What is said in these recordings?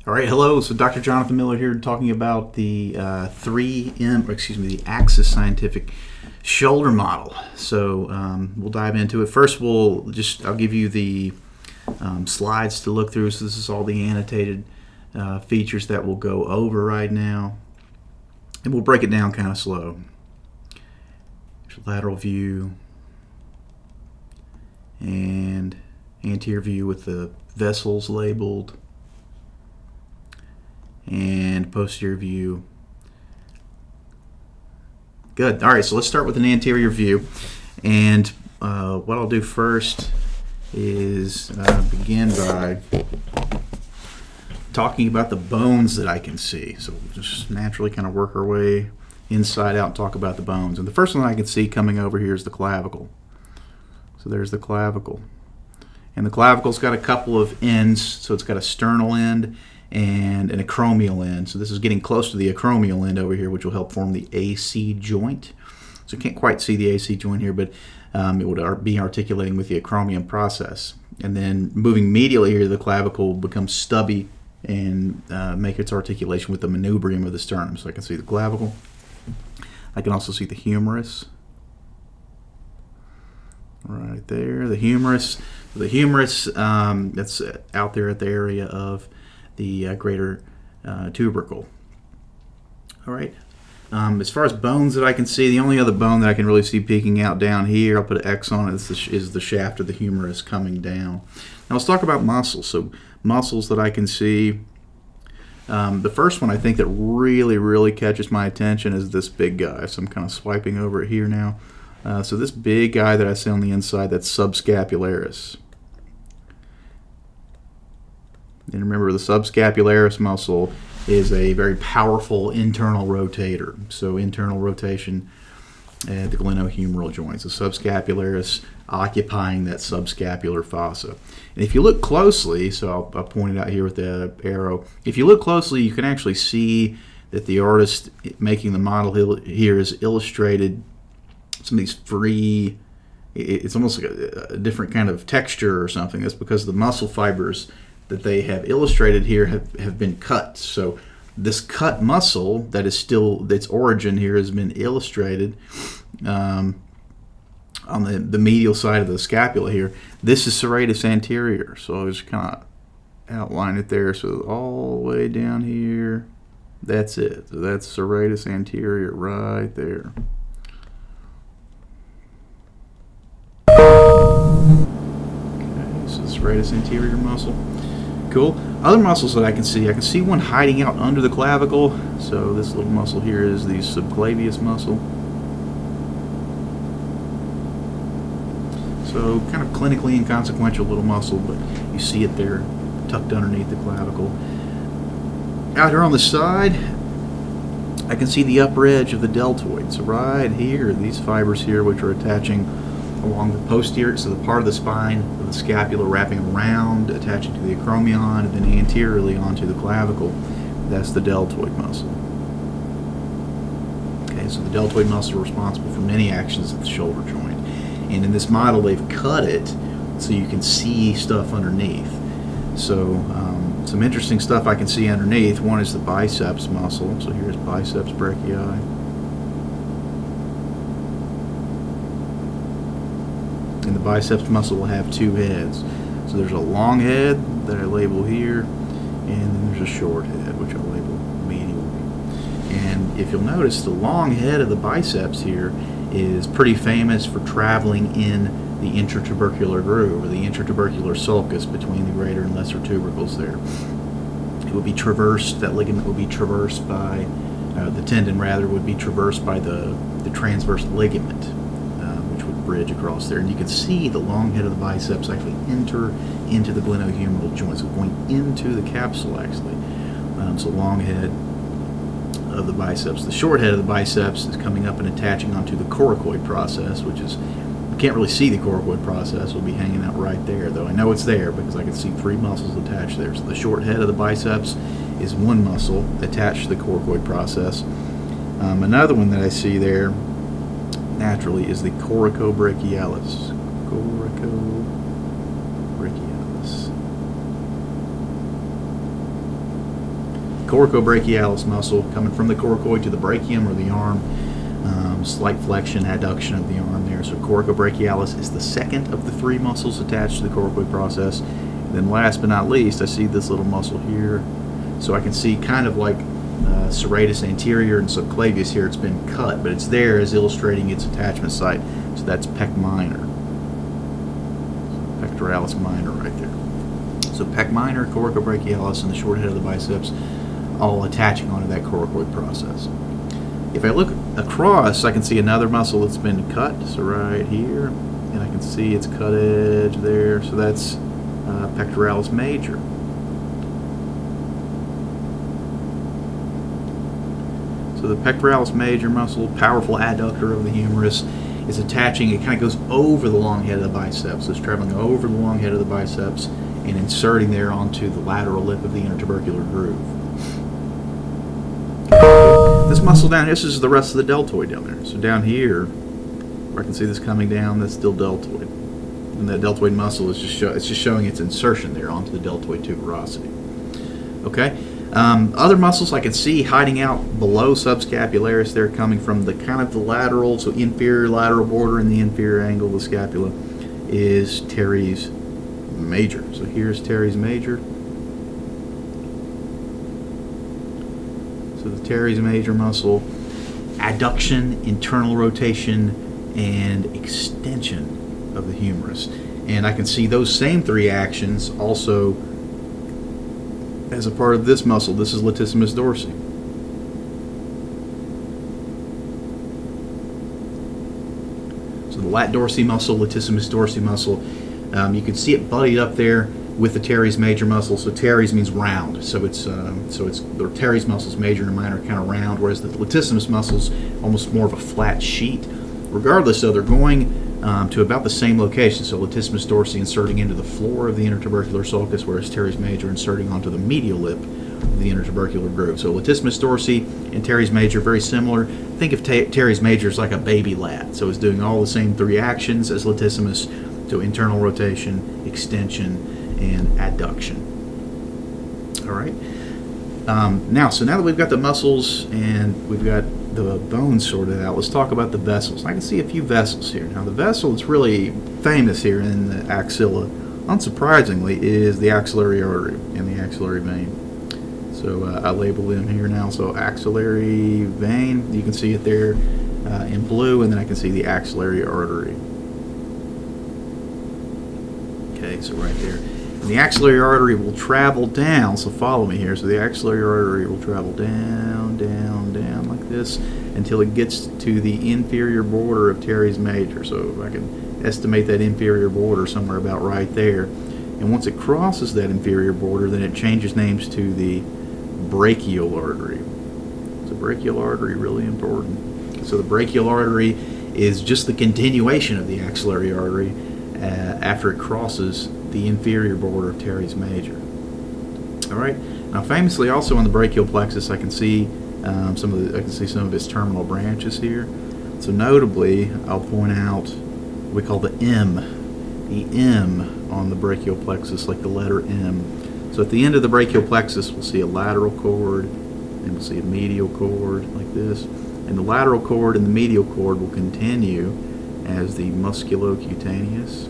All right, hello. So Dr. Jonathan Miller here talking about the the AXIS Scientific Shoulder model. So we'll dive into it. First, I'll give you the slides to look through. So this is all the annotated features that we'll go over right now, and we'll break it down kind of slow. There's lateral view and anterior view with the vessels labeled, and posterior view. Good. All right, so let's start with an anterior view. And what I'll do first is begin by talking about the bones that I can see. So we'll just naturally kind of work our way inside out and talk about the bones. And the first one I can see coming over here is the clavicle. So there's the clavicle. And the clavicle's got a couple of ends. So it's got a sternal end and an acromial end. So this is getting close to the acromial end over here, which will help form the AC joint. So you can't quite see the AC joint here, but it would be articulating with the acromion process. And then moving medially here, the clavicle will become stubby and make its articulation with the manubrium of the sternum. So I can see the clavicle. I can also see the humerus. Right there, the humerus. The humerus, that's out there at the area of the greater tubercle. All right. As far as bones that I can see, the only other bone that I can really see peeking out down here, I'll put an X on it, is the shaft of the humerus coming down. Now let's talk about muscles. So muscles that I can see. The first one I think that really catches my attention is this big guy. So I'm kind of swiping over it here now. So this big guy that I see on the inside, that's subscapularis. And remember, the subscapularis muscle is a very powerful internal rotator. So internal rotation at the glenohumeral joints. The subscapularis occupying that subscapular fossa. And if you look closely, so I'll point it out here with the arrow. If you look closely, you can actually see that the artist making the model here has illustrated some of these free, it's almost like a different kind of texture or something. That's because the muscle fibers that they have illustrated here have been cut. So this cut muscle that is still, its origin here has been illustrated on the medial side of the scapula here. This is serratus anterior. So I'll just kind of outline it there. So all the way down here, that's it. So that's serratus anterior right there. Okay, so serratus anterior muscle. Cool. Other muscles that I can see one hiding out under the clavicle. So this little muscle here is the subclavius muscle. So kind of clinically inconsequential little muscle, but you see it there tucked underneath the clavicle. Out here on the side, I can see the upper edge of the deltoid. So right here, these fibers here, which are attaching along the posterior, so the part of the spine of the scapula wrapping around, attaching to the acromion, and then anteriorly onto the clavicle. That's the deltoid muscle. Okay, so the deltoid muscle is responsible for many actions of the shoulder joint. And in this model, they've cut it so you can see stuff underneath. So some interesting stuff I can see underneath. One is the biceps muscle. So here's biceps brachii. And the biceps muscle will have two heads. So there's a long head that I label here, and then there's a short head, which I'll label medially. And if you'll notice, the long head of the biceps here is pretty famous for traveling in the intratubercular groove, or the intratubercular sulcus between the greater and lesser tubercles there. It would be traversed, that ligament would be traversed by, the tendon rather, would be traversed by the transverse ligament, bridge across there, and you can see the long head of the biceps actually enter into the glenohumeral joint, so going into the capsule actually. So long head of the biceps. The short head of the biceps is coming up and attaching onto the coracoid process, which is, you can't really see the coracoid process, it'll be hanging out right there, though I know it's there because I can see three muscles attached there. So the short head of the biceps is one muscle attached to the coracoid process. Another one that I see there naturally is the coracobrachialis. Coracobrachialis. coracobrachialis muscle coming from the coracoid to the brachium or the arm. Slight flexion, adduction of the arm there. So coracobrachialis is the second of the three muscles attached to the coracoid process. And then last but not least, I see this little muscle here. So I can see kind of like serratus anterior and subclavius here. It's been cut, but it's there as illustrating its attachment site. So that's pec minor. Pectoralis minor right there. So pec minor, coracobrachialis, and the short head of the biceps all attaching onto that coracoid process. If I look across, I can see another muscle that's been cut, so right here, and I can see its cut edge there, so that's pectoralis major. So the pectoralis major muscle, powerful adductor of the humerus, is attaching, it kind of goes over the long head of the biceps, so it's traveling over the long head of the biceps and inserting there onto the lateral lip of the intertubercular groove. This muscle down here, this is the rest of the deltoid down there. So down here, where I can see this coming down, that's still deltoid. And that deltoid muscle is just showing its insertion there onto the deltoid tuberosity. Okay? Other muscles I can see hiding out below subscapularis there, coming from the kind of the lateral, so inferior lateral border and the inferior angle of the scapula, is teres major. So here's teres major. So the teres major muscle, adduction, internal rotation, and extension of the humerus. And I can see those same three actions also as a part of this muscle. This is latissimus dorsi. So the lat dorsi muscle, latissimus dorsi muscle, you can see it buddied up there with the teres major muscle. So teres means round. So it's the teres muscles major and minor are kind of round, whereas the latissimus muscles almost more of a flat sheet. Regardless, though, they're going to about the same location. So latissimus dorsi inserting into the floor of the intertubercular sulcus, whereas teres major inserting onto the medial lip of the intertubercular groove. So latissimus dorsi and teres major very similar. Think of teres major as like a baby lat. So it's doing all the same three actions as latissimus. So internal rotation, extension, and adduction. All right. Now that we've got the muscles and we've got the bones sorted out, let's talk about the vessels. I can see a few vessels here. Now the vessel that's really famous here in the axilla, unsurprisingly, is the axillary artery and the axillary vein. So I label them here now. So axillary vein, you can see it there in blue, and then I can see the axillary artery. Okay, so right there. And the axillary artery will travel down, so follow me here. So the axillary artery will travel down, down, down like this until it gets to the inferior border of teres major. So if I can estimate that inferior border somewhere about right there. And once it crosses that inferior border, then it changes names to the brachial artery. So brachial artery, really important. So the brachial artery is just the continuation of the axillary artery after it crosses the inferior border of teres major. All right. Now, famously, also in the brachial plexus, I can see some of its terminal branches here. So, notably, I'll point out what we call the M on the brachial plexus, like the letter M. So, at the end of the brachial plexus, we'll see a lateral cord, and we'll see a medial cord like this. And the lateral cord and the medial cord will continue as the musculocutaneous.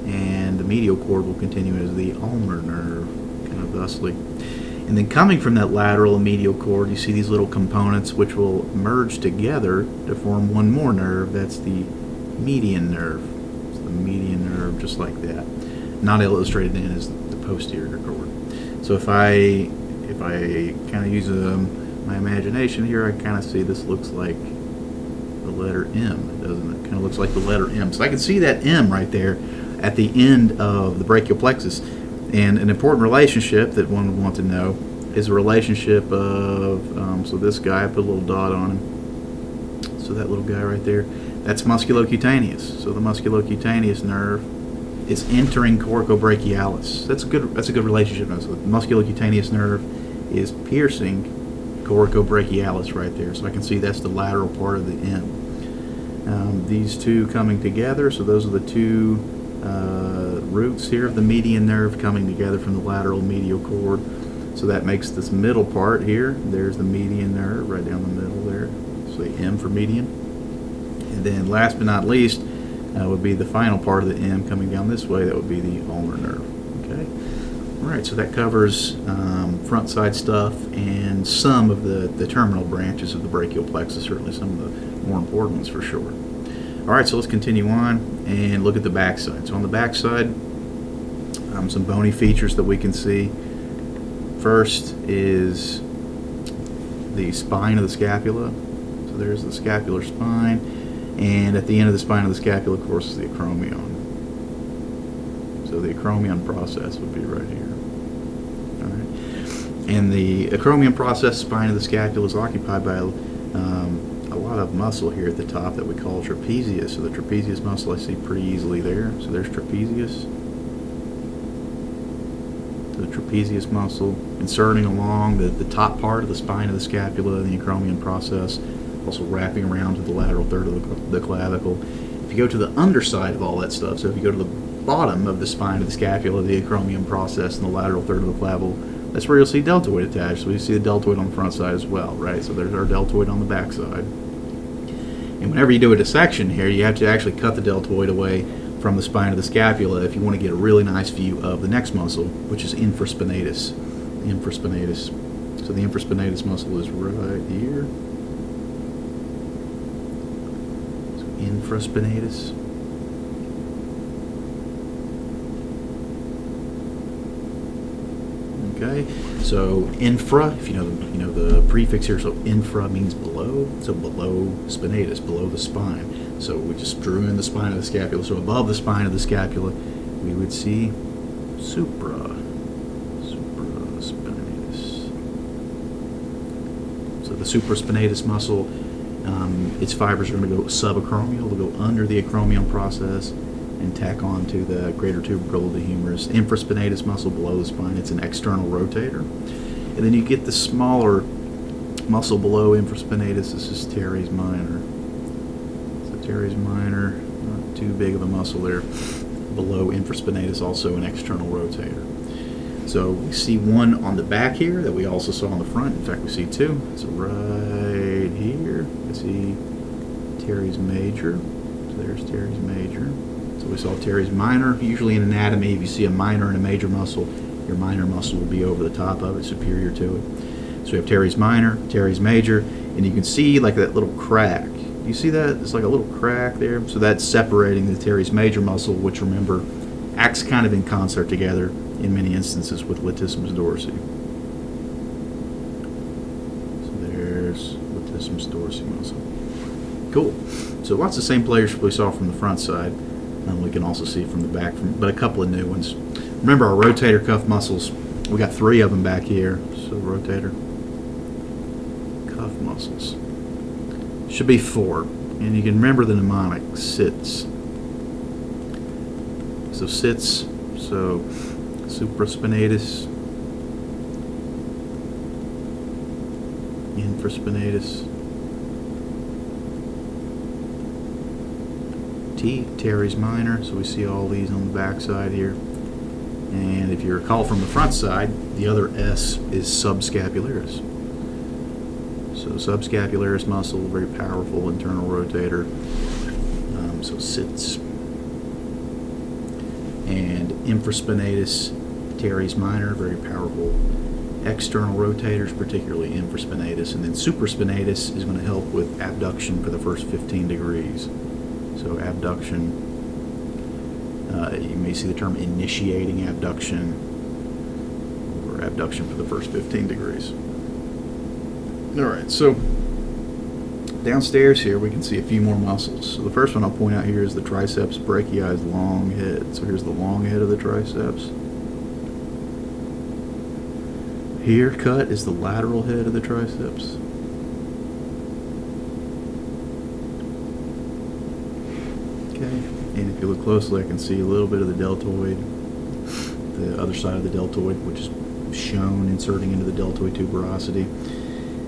And the medial cord will continue as the ulnar nerve, kind of thusly. And then coming from that lateral and medial cord, you see these little components which will merge together to form one more nerve. That's the median nerve. It's the median nerve, just like that. Not illustrated in as the posterior cord. So if I kind of use my imagination here, I kind of see this looks like the letter M, doesn't it? Kind of looks like the letter M. So I can see that M right there at the end of the brachial plexus. And an important relationship that one would want to know is a relationship of, so this guy, I put a little dot on him. So that little guy right there, that's musculocutaneous. So the musculocutaneous nerve is entering coracobrachialis. That's a good relationship. So the musculocutaneous nerve is piercing coracobrachialis right there. So I can see that's the lateral part of the M. These two coming together, so those are the two roots here of the median nerve coming together from the lateral medial cord. So that makes this middle part here. There's the median nerve right down the middle there. Say M for median. And then last but not least would be the final part of the M coming down this way. That would be the ulnar nerve. Okay. All right. So that covers front side stuff and some of the terminal branches of the brachial plexus. Certainly some of the more important ones for sure. All right. So let's continue on and look at the back side. So on the back side, some bony features that we can see. First is the spine of the scapula. So there's the scapular spine, and at the end of the spine of the scapula, of course, is the acromion. So the acromion process would be right here. All right. And the acromion process, spine of the scapula, is occupied by a lot of muscle here at the top that we call trapezius. So the trapezius muscle I see pretty easily there. So there's trapezius. The trapezius muscle inserting along the top part of the spine of the scapula and the acromion process, also wrapping around to the lateral third of the clavicle. If you go to the underside of all that stuff, so if you go to the bottom of the spine of the scapula, the acromion process, and the lateral third of the clavicle, that's where you'll see deltoid attached. So you see the deltoid on the front side as well, right? So there's our deltoid on the back side. And whenever you do a dissection here, you have to actually cut the deltoid away from the spine of the scapula if you want to get a really nice view of the next muscle, which is infraspinatus. Infraspinatus. So the infraspinatus muscle is right here. So infraspinatus. Okay. So infra, if you know the prefix here, so infra means below. So below spinatus, below the spine. So we just drew in the spine of the scapula. So above the spine of the scapula, we would see supraspinatus. So the supraspinatus muscle, its fibers are going to go subacromial. They'll go under the acromion process and tack on to the greater tubercle of the humerus. Infraspinatus muscle below the spine, it's an external rotator. And then you get the smaller muscle below infraspinatus. This is teres minor. Teres minor, not too big of a muscle there. Below infraspinatus, also an external rotator. So we see one on the back here that we also saw on the front. In fact, we see two. So right here, we see teres major. So there's teres major. So we saw teres minor. Usually in anatomy, if you see a minor and a major muscle, your minor muscle will be over the top of it, superior to it. So we have teres minor, teres major, and you can see like that little crack. You see that? It's like a little crack there. So that's separating the teres major muscle, which, remember, acts kind of in concert together in many instances with latissimus dorsi. So there's latissimus dorsi muscle. Cool. So lots of same players we saw from the front side. We can also see from the back, but a couple of new ones. Remember our rotator cuff muscles. We got 3 of them back here. So rotator cuff muscles. Should be 4, and you can remember the mnemonic sits. So sits, so supraspinatus, infraspinatus, T, teres minor. So we see all these on the back side here. And if you recall from the front side, the other S is subscapularis. So subscapularis muscle, very powerful internal rotator. So sits. And infraspinatus, teres minor, very powerful external rotators, particularly infraspinatus. And then supraspinatus is going to help with abduction for the first 15 degrees. So abduction, you may see the term initiating abduction, or abduction for the first 15 degrees. All right, so downstairs here we can see a few more muscles. So the first one I'll point out here is the triceps brachii long head. So here's the long head of the triceps. Here cut is the lateral head of the triceps. Okay, and if you look closely, I can see a little bit of the deltoid, the other side of the deltoid, which is shown inserting into the deltoid tuberosity.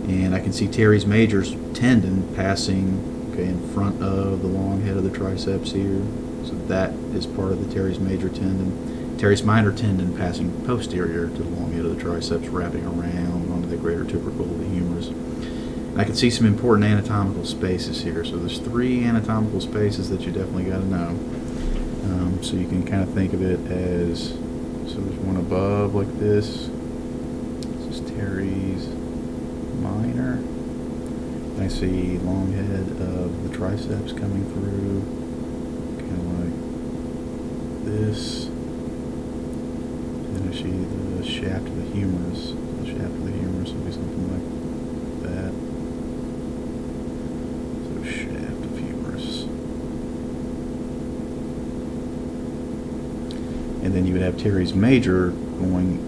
And I can see teres major's tendon passing, okay, in front of the long head of the triceps here. So that is part of the teres major tendon. Teres minor tendon passing posterior to the long head of the triceps, wrapping around onto the greater tubercle of the humerus. And I can see some important anatomical spaces here. So there's 3 anatomical spaces that you definitely got to know. So you can kind of think of it as, so there's one above like this. This is teres minor. I see long head of the triceps coming through, kind of like this. And I see the shaft of the humerus. The shaft of the humerus would be something like that. So shaft of humerus. And then you would have teres major going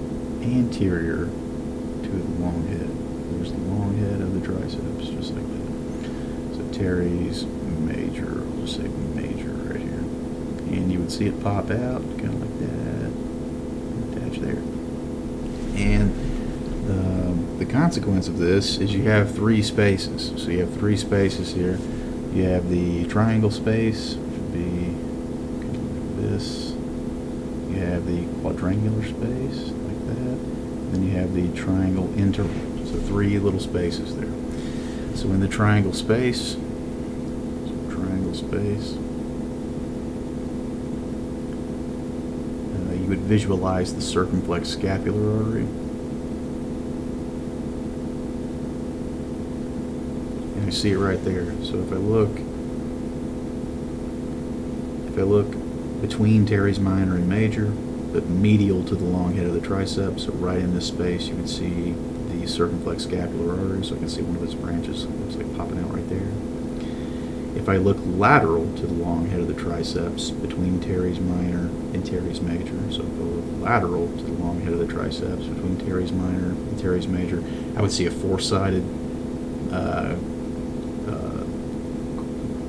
anterior to the long head. There's the long head of the triceps, just like that. So teres major, I'll just say major right here. And you would see it pop out, kind of like that, attach there. And the consequence of this is you have 3 spaces. So you have 3 spaces here. You have the triangle space, which would be kind of like this. You have the quadrangular space, like that. Then you have the triangle interval. So 3 little spaces there. So in the triangle space, you would visualize the circumflex scapular artery. And you see it right there. So if I look between teres minor and major, but medial to the long head of the triceps, so right in this space you would see the circumflex scapular artery, so I can see one of its branches, looks like popping out right there. If I look lateral to the long head of the triceps, between teres minor and teres major, so if I look lateral to the long head of the triceps, between teres minor and teres major, I would see a 4-sided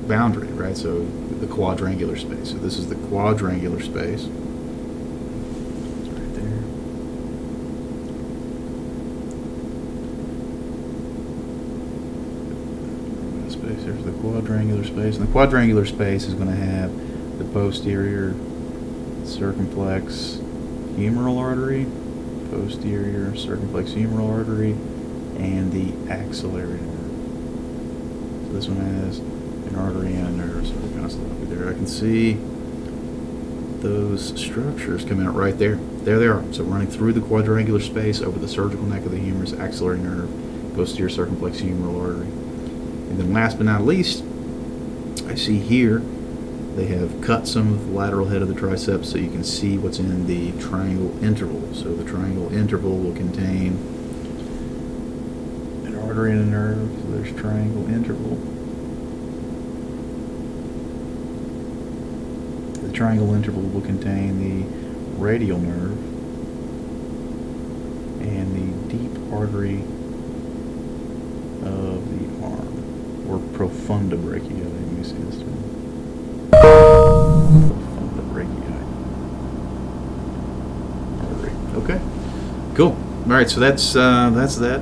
boundary, right? So the quadrangular space. So this is the quadrangular space. It's right there. There's the quadrangular space. And the quadrangular space is going to have the posterior circumflex humeral artery, posterior circumflex humeral artery, and the axillary nerve. So this one has an artery and a nerve, so we're kind of sloppy there. I can see those structures coming out right there. There they are. So running through the quadrangular space over the surgical neck of the humerus, axillary nerve, posterior circumflex humeral artery. And then last but not least, I see here they have cut some of the lateral head of the triceps so you can see what's in the triangle interval. So the triangle interval will contain an artery and a nerve. So there's triangle interval. The triangle interval will contain the radial nerve and the deep artery of the arm, or profunda brachii. Let me see this term. Profunda brachii. Okay, cool. All right, so that's that,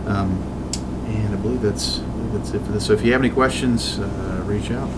and I believe that's it for this. So if you have any questions, reach out.